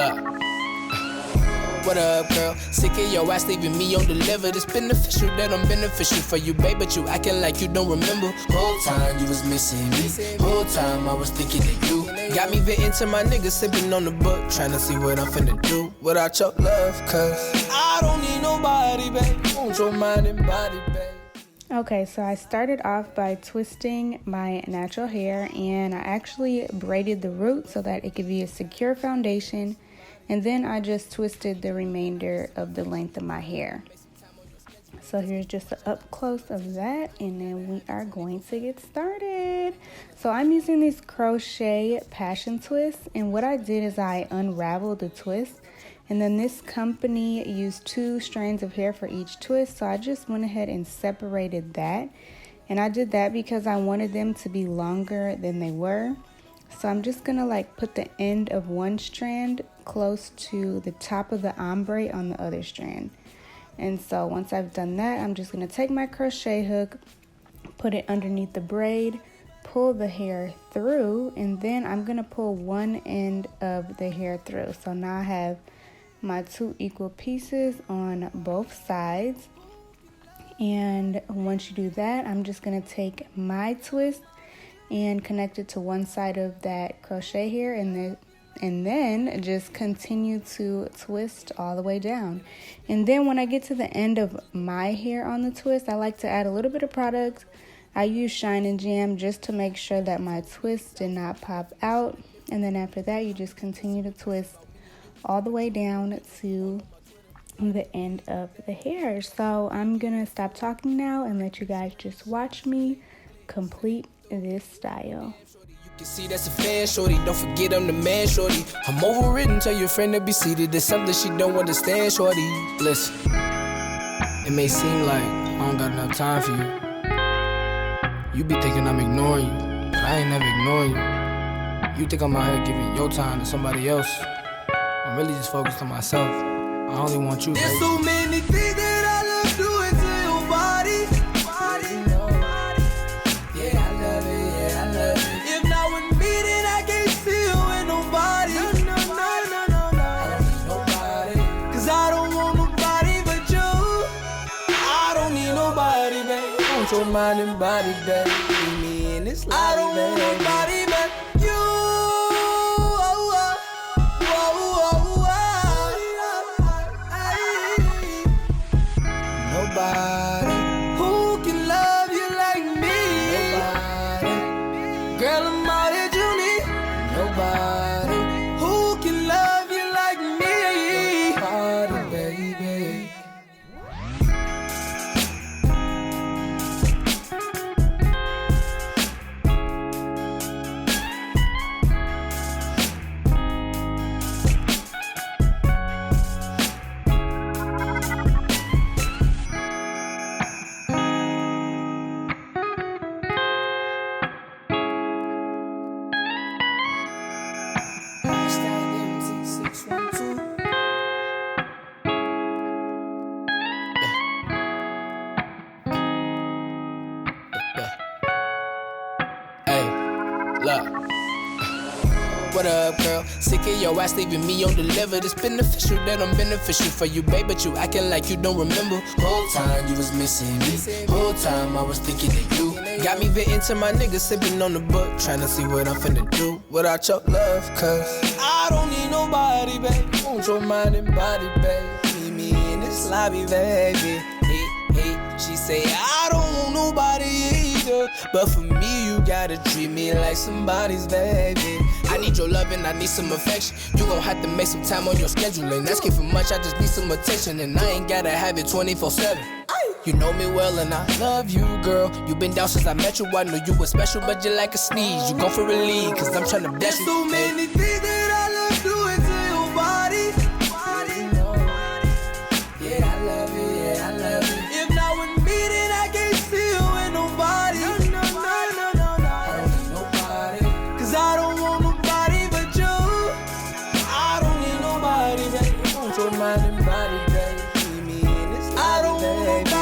Look. What up, girl? Sick of your ass leaving me on delivered. It's beneficial that I'm beneficial for you, babe, but you acting like you don't remember. Whole time you was missing me. Whole time I was thinking of you. Got me venting to my niggas sipping on the book, trying to see what I'm finna do without your love, cause I don't need nobody, babe. Want your mind and body, babe. Okay, so I started off by twisting my natural hair, and I actually braided the root so that it could be a secure foundation. And then I just twisted the remainder of the length of my hair. So here's just an up close of that, and then we are going to get started. So I'm using these crochet passion twists, and what I did is I unraveled the twist, and then this company used 2 strands of hair for each twist, so I just went ahead and separated that. And I did that because I wanted them to be longer than they were. So I'm just gonna like put the end of one strand close to the top of the ombre on the other strand. And so once I've done that, I'm just gonna take my crochet hook, put it underneath the braid, pull the hair through, and then I'm gonna pull one end of the hair through. So now I have my 2 equal pieces on both sides. And once you do that, I'm just gonna take my twist and connect it to one side of that crochet hair, and then just continue to twist all the way down. And then when I get to the end of my hair on the twist, I like to add a little bit of product. I use Shine and Jam just to make sure that my twist did not pop out. And then after that, you just continue to twist all the way down to the end of the hair. So I'm gonna stop talking now and let you guys just watch me complete this style. You can see that's a fan, shorty. Don't forget I'm the man, shorty. I'm over it and tell your friend to be seated. There's something she don't understand, shorty. Listen, it may seem like I don't got enough time for you. You be thinking I'm ignoring you, but I ain't never ignoring you. You think I'm out here giving your time to somebody else. I'm really just focused on myself. I only want you, baby. There's so many things that I love doing to your body. Your mind and body, baby. Leave me in this life, I don't want nobody but you. Nobody who can love you like me. Nobody, girl, I'm all that you need. Nobody who can love you like me. Nobody, baby. What up, girl? Sick of your ass leaving me on delivered. It's beneficial that I'm beneficial for you, babe, but you acting like you don't remember. Whole time you was missing me. Whole time I was thinking of you. Got me venting to my niggas sipping on the book, trying to see what I'm finna do without your love, cause I don't need nobody, babe. Want your mind and body, babe. Meet me in this lobby, baby. Hey, she say I don't want nobody either, but for me you gotta treat me like somebody's baby. I need your love and I need some affection. You gon' have to make some time on your schedule. Ain't asking for much, I just need some attention, and I ain't gotta have it 24/7. You know me well and I love you, girl. You been down since I met you, I knew you were special, but you're like a sneeze. You go for a lead, cause I'm tryna bless you. There's so many things that I love doing to your body. Yeah, I love it, yeah, I love it. If not with me, then I can't see you with nobody. No, I don't need nobody, cause I don't want nobody but you. I don't need nobody, baby. I want your mind and body, baby. Leave me in this life, I don't want nobody.